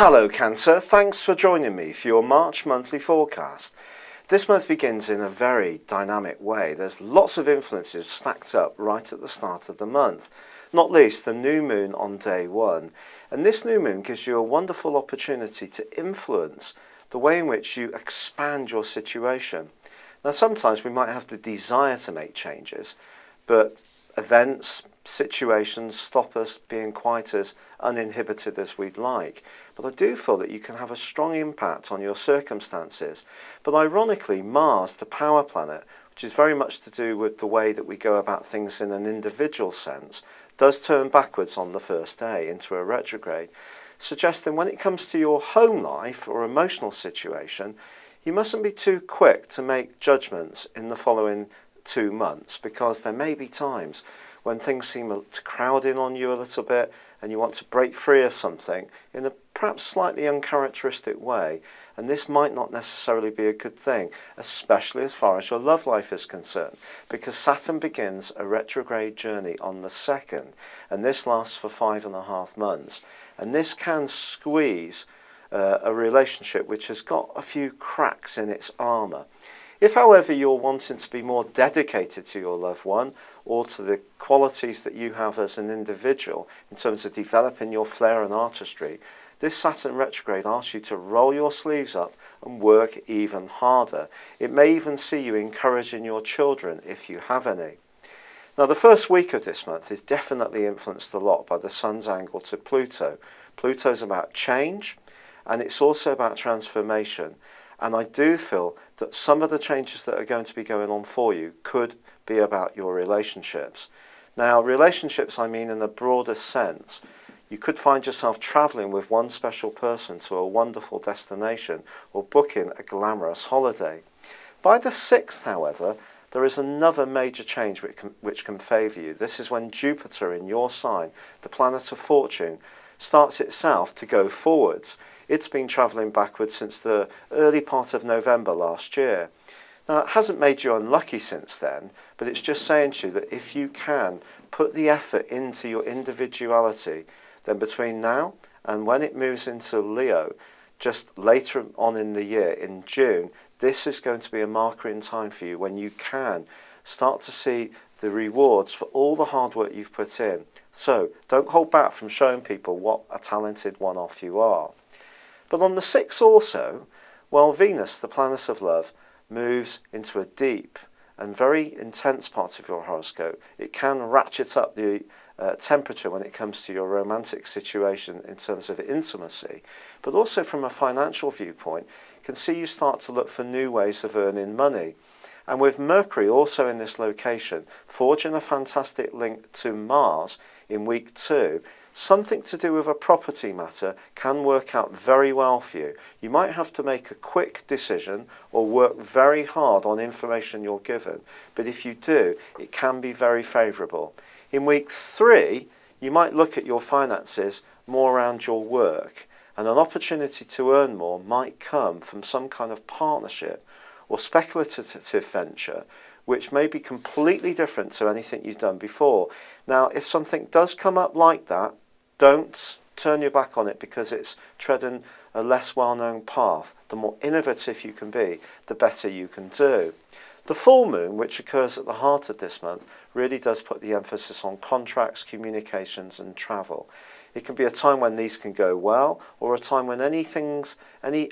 Hello Cancer, thanks for joining me for your March monthly forecast. This month begins in a very dynamic way. There's lots of influences stacked up right at the start of the month, not least the new moon on day one. And this new moon gives you a wonderful opportunity to influence the way in which you expand your situation. Now sometimes we might have the desire to make changes, but events, situations stop us being quite as uninhibited as we'd like. But I do feel that you can have a strong impact on your circumstances. But ironically, Mars, the power planet, which is very much to do with the way that we go about things in an individual sense, does turn backwards on the first day into a retrograde, suggesting when it comes to your home life or emotional situation, you mustn't be too quick to make judgments in the following 2 months, because there may be times when things seem to crowd in on you a little bit and you want to break free of something in a perhaps slightly uncharacteristic way, and this might not necessarily be a good thing, especially as far as your love life is concerned, because Saturn begins a retrograde journey on the 2nd, and this lasts for 5.5 months, and this can squeeze a relationship which has got a few cracks in its armour. If, however, you're wanting to be more dedicated to your loved one or to the qualities that you have as an individual in terms of developing your flair and artistry, this Saturn retrograde asks you to roll your sleeves up and work even harder. It may even see you encouraging your children if you have any. Now, the first week of this month is definitely influenced a lot by the Sun's angle to Pluto. Pluto's about change, and it's also about transformation. And I do feel that some of the changes that are going to be going on for you could be about your relationships. Now, relationships, I mean in a broader sense. You could find yourself travelling with one special person to a wonderful destination or booking a glamorous holiday. By the 6th, however, there is another major change which can favour you. This is when Jupiter in your sign, the planet of fortune, starts itself to go forwards. It's been travelling backwards since the early part of November last year. Now, it hasn't made you unlucky since then, but it's just saying to you that if you can put the effort into your individuality, then between now and when it moves into Leo, just later on in the year, in June, this is going to be a marker in time for you when you can start to see the rewards for all the hard work you've put in. So don't hold back from showing people what a talented one-off you are. But on the 6th also, well, Venus, the planet of love, moves into a deep and very intense part of your horoscope. It can ratchet up the temperature when it comes to your romantic situation in terms of intimacy, but also from a financial viewpoint, can see you start to look for new ways of earning money. And with Mercury also in this location, forging a fantastic link to Mars in week 2, something to do with a property matter can work out very well for you. You might have to make a quick decision or work very hard on information you're given, but if you do, it can be very favourable. In week 3, you might look at your finances more around your work, and an opportunity to earn more might come from some kind of partnership or speculative venture, which may be completely different to anything you've done before. Now, if something does come up like that, don't turn your back on it because it's treading a less well-known path. The more innovative you can be, the better you can do. The full moon, which occurs at the heart of this month, really does put the emphasis on contracts, communications and travel. It can be a time when these can go well, or a time when any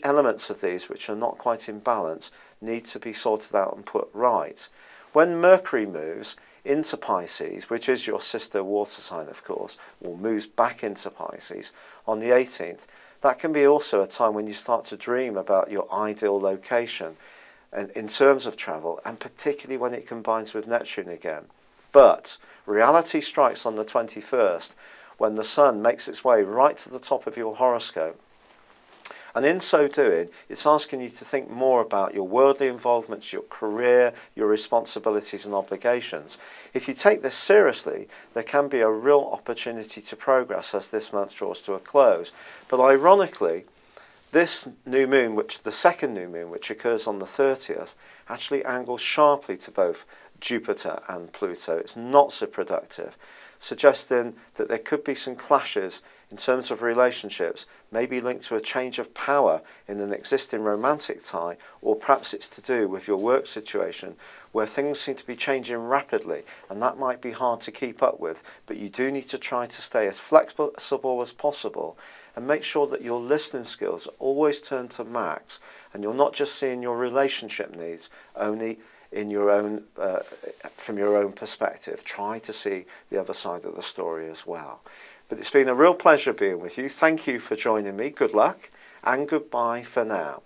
elements of these which are not quite in balance need to be sorted out and put right. When Mercury moves into Pisces, which is your sister water sign of course, or moves back into Pisces on the 18th, that can be also a time when you start to dream about your ideal location and in terms of travel, and particularly when it combines with Neptune again. But reality strikes on the 21st when the Sun makes its way right to the top of your horoscope. And in so doing, it's asking you to think more about your worldly involvements, your career, your responsibilities and obligations. If you take this seriously, there can be a real opportunity to progress as this month draws to a close. But ironically, this new moon, the second new moon, which occurs on the 30th, actually angles sharply to both Jupiter and Pluto. It's not so productive. suggesting that there could be some clashes in terms of relationships, maybe linked to a change of power in an existing romantic tie, or perhaps it's to do with your work situation where things seem to be changing rapidly, and that might be hard to keep up with, but you do need to try to stay as flexible as possible and make sure that your listening skills are always turned to max, and you're not just seeing your relationship needs only in your own from your own perspective. Try to see the other side of the story as well. But it's been a real pleasure being with you. Thank you for joining me. Good luck and goodbye for now.